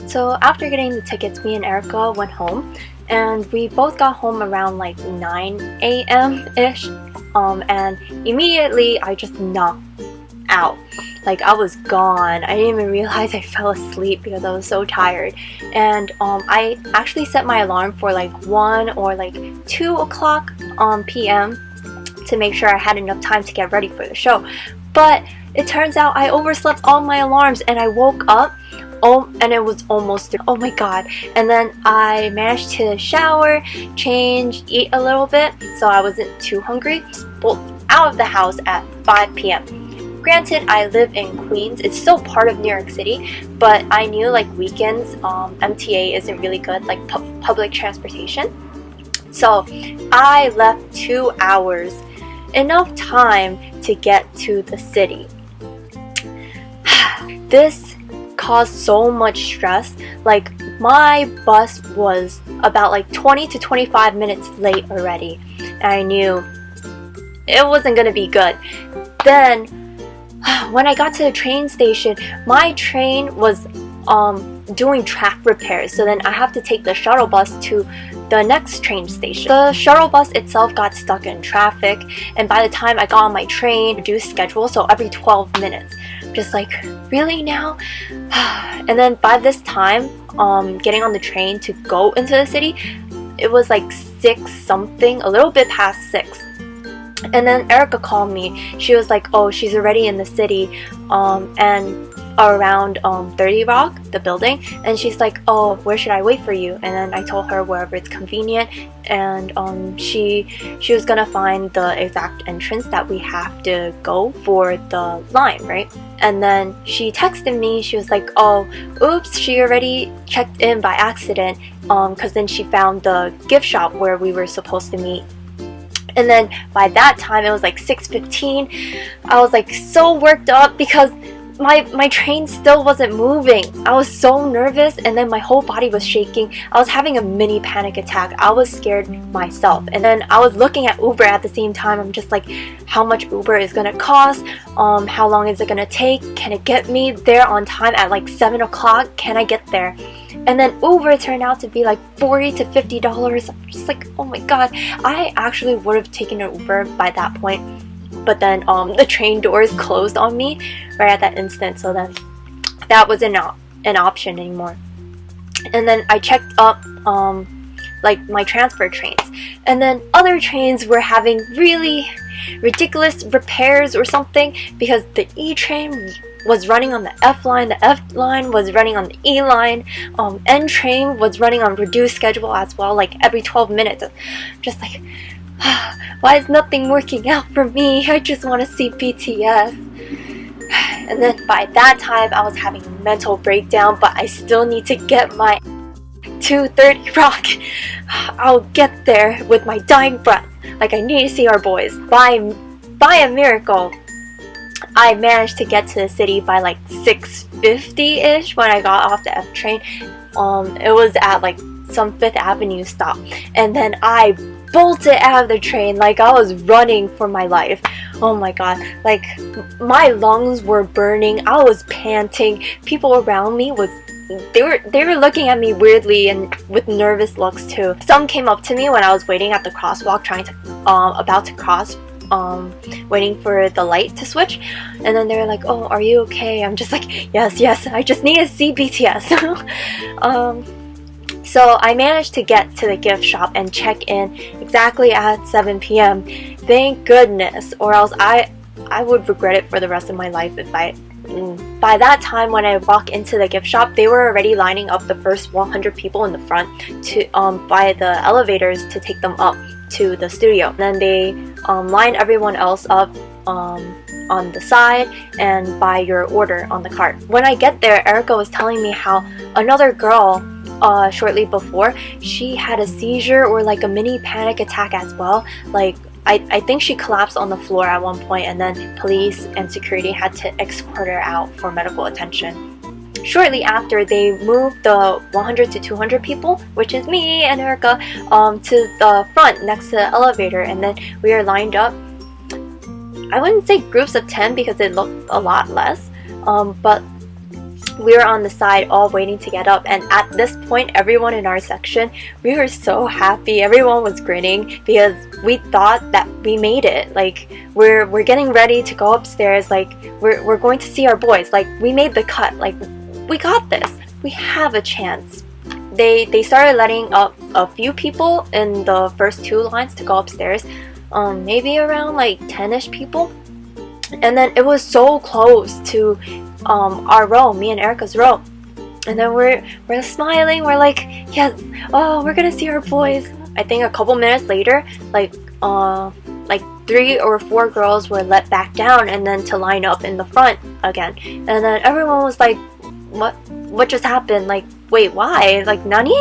So after getting the tickets, me and Erica went home, and we both got home around like 9 a.m. ish. And immediately I just knocked out. Like, I was gone. I didn't even realize I fell asleep because I was so tired. And I actually set my alarm for like 1 or like 2 o'clock p.m. to make sure I had enough time to get ready for the show. But it turns out I overslept all my alarms, and I woke up and it was almost, oh my god. And then I managed to shower, change, eat a little bit, so I wasn't too hungry. Just bolted out of the house at 5 p.m. Granted, I live in Queens. It's still part of New York City, but I knew like weekends, MTA isn't really good, like public transportation. So I left 2 hours, enough time to get to the city. This caused so much stress. Like, my bus was about like 20 to 25 minutes late already, and I knew it wasn't gonna be good. Then when I got to the train station, my train was doing track repairs, so then I have to take the shuttle bus to the next train station. The shuttle bus itself got stuck in traffic, and by the time I got on my train, reduced schedule, so every 12 minutes. Just like, really now? And then by this time, getting on the train to go into the city, it was like 6 something, a little bit past 6. And then Erica called me. She was like, oh, she's already in the city, and around 30 Rock, the building, and she's like, oh, where should I wait for you? And then I told her wherever it's convenient, and she was gonna find the exact entrance that we have to go for the line, right? And then she texted me. She was like, oh, oops, she already checked in by accident, because then she found the gift shop where we were supposed to meet. And then by that time, it was like 6:15. I was like so worked up because my train still wasn't moving. I was so nervous, and then my whole body was shaking. I was having a mini panic attack. I was scared myself. And then I was looking at Uber at the same time. I'm just like, how much Uber is gonna cost? How long is it gonna take? Can it get me there on time at like 7 o'clock? Can I get there? And then Uber turned out to be like $40 to $50. I'm just like, oh my god. I actually would have taken an Uber by that point, but then the train doors closed on me right at that instant, so then that wasn't an option anymore. And then I checked up like my transfer trains, and then other trains were having really ridiculous repairs or something, because the E train was running on the F line, the F line was running on the E line, N train was running on reduced schedule as well, like every 12 minutes. Just like, why is nothing working out for me? I just want to see BTS. And then by that time, I was having a mental breakdown, but I still need to get my 2:30 Rock. I'll get there with my dying breath. Like, I need to see our boys. By a miracle, I managed to get to the city by like 6:50-ish when I got off the F train. It was at like some 5th Avenue stop, and then I bolted out of the train like I was running for my life. Oh my god, like my lungs were burning. I was panting. People around me they were looking at me weirdly and with nervous looks too. Some came up to me when I was waiting at the crosswalk, about to cross, waiting for the light to switch, and then they were like, oh, are you okay? I'm just like, yes, I just need to see BTS. So I managed to get to the gift shop and check in exactly at 7 p.m. Thank goodness, or else I would regret it for the rest of my life if by that time when I walk into the gift shop, they were already lining up the first 100 people in the front to by the elevators to take them up to the studio. Then they line everyone else up on the side and buy your order on the cart. When I get there, Erica was telling me how another girl shortly before, she had a seizure or like a mini panic attack as well. Like, I think she collapsed on the floor at one point, and then police and security had to escort her out for medical attention. Shortly after, they moved the 100 to 200 people, which is me and Erica, to the front next to the elevator, and then we are lined up. I wouldn't say groups of 10 because it looked a lot less, but we were on the side all waiting to get up, and at this point everyone in our section, we were so happy. Everyone was grinning because we thought that we made it. Like we're getting ready to go upstairs, like we're going to see our boys, like we made the cut, like we got this, we have a chance. They started letting up a few people in the first 2 lines to go upstairs, maybe around like 10ish people, and then it was so close to our row, me and Erica's row, and then we're smiling, we're like, yes, oh, we're gonna see our boys. I think a couple minutes later, like 3 or 4 girls were let back down and then to line up in the front again, and then everyone was like, what just happened? Like, wait, why? Like, nani?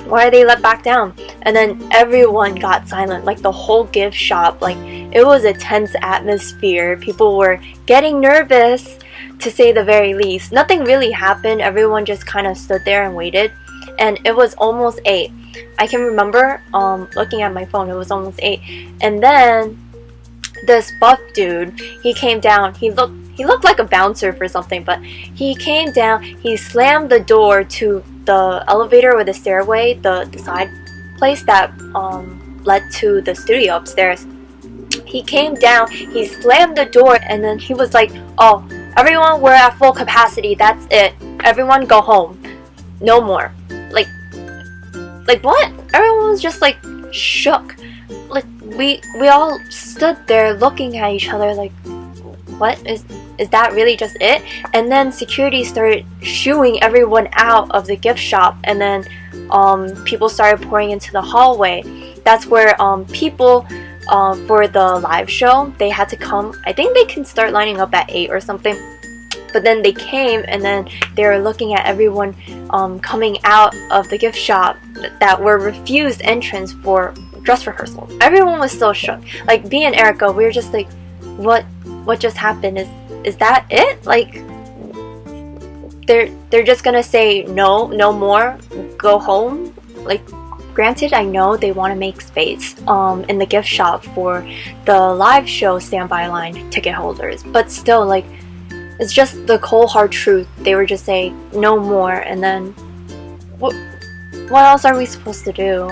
Why are they let back down? And then everyone got silent, like the whole gift shop. Like, it was a tense atmosphere. People were getting nervous, to say the very least. Nothing really happened. Everyone just kind of stood there and waited. And it was almost 8. I can remember looking at my phone, it was almost 8. And then this buff dude, he came down. He looked like a bouncer for something, but he came down, he slammed the door to the elevator or the stairway, the side place that led to the studio upstairs. He came down, he slammed the door, and then he was like, oh, everyone, we're at full capacity, that's it. Everyone go home. No more. Like what? Everyone was just like shook. Like we all stood there looking at each other like, what is that really just it? And then security started shooing everyone out of the gift shop, and then people started pouring into the hallway. That's where people for the live show, they had to come. I think they can start lining up at 8 or something, but then they came, and then they were looking at everyone coming out of the gift shop that were refused entrance for dress rehearsal. Everyone was still shook. Like me and Erica, we were just like, what just happened? Is that it? Like they're just gonna say no more, go home? Like, granted, I know they want to make space in the gift shop for the live show standby line ticket holders, but still, like, it's just the cold hard truth. They were just saying no more, and then what else are we supposed to do?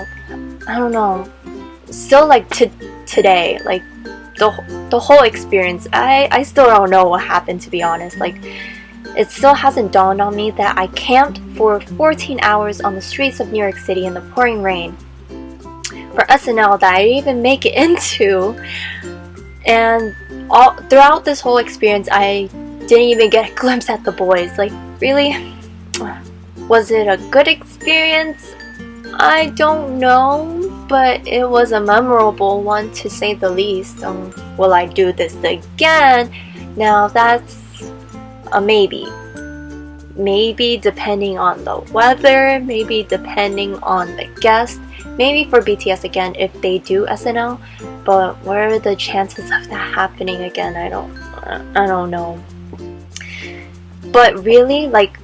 I don't know. Still, like, today, like the whole experience, I still don't know what happened, to be honest. Like, it still hasn't dawned on me that I camped for 14 hours on the streets of New York City in the pouring rain for SNL that I didn't even make it into. And all throughout this whole experience, I didn't even get a glimpse at the boys. Like, really? Was it a good experience? I don't know, but it was a memorable one, to say the least. Will I do this again? Now that's a maybe. Maybe depending on the weather, maybe depending on the guest, maybe for BTS again if they do SNL, but what are the chances of that happening again? I don't know. But really, like,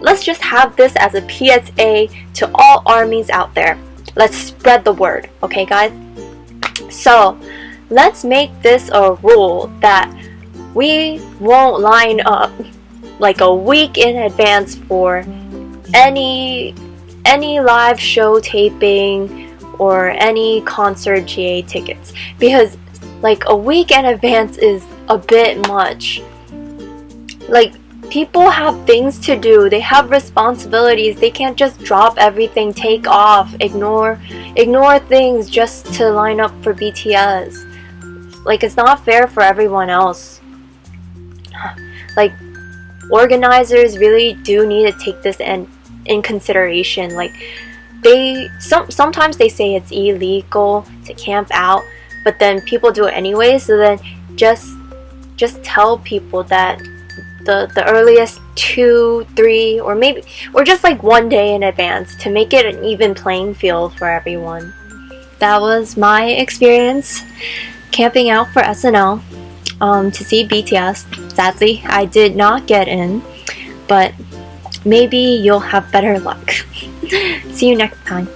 let's just have this as a PSA to all armies out there. Let's spread the word, okay guys? So let's make this a rule that we won't line up like a week in advance for any live show taping or any concert GA tickets, because like a week in advance is a bit much. Like, people have things to do, they have responsibilities, they can't just drop everything, take off, ignore things just to line up for BTS. Like, it's not fair for everyone else. Like, organizers really do need to take this in consideration. Like, sometimes they say it's illegal to camp out, but then people do it anyway. So then just tell people that the earliest 2, 3, or just like 1 day in advance to make it an even playing field for everyone. That was my experience camping out for SNL to see BTS. Sadly, I did not get in, but maybe you'll have better luck. See you next time.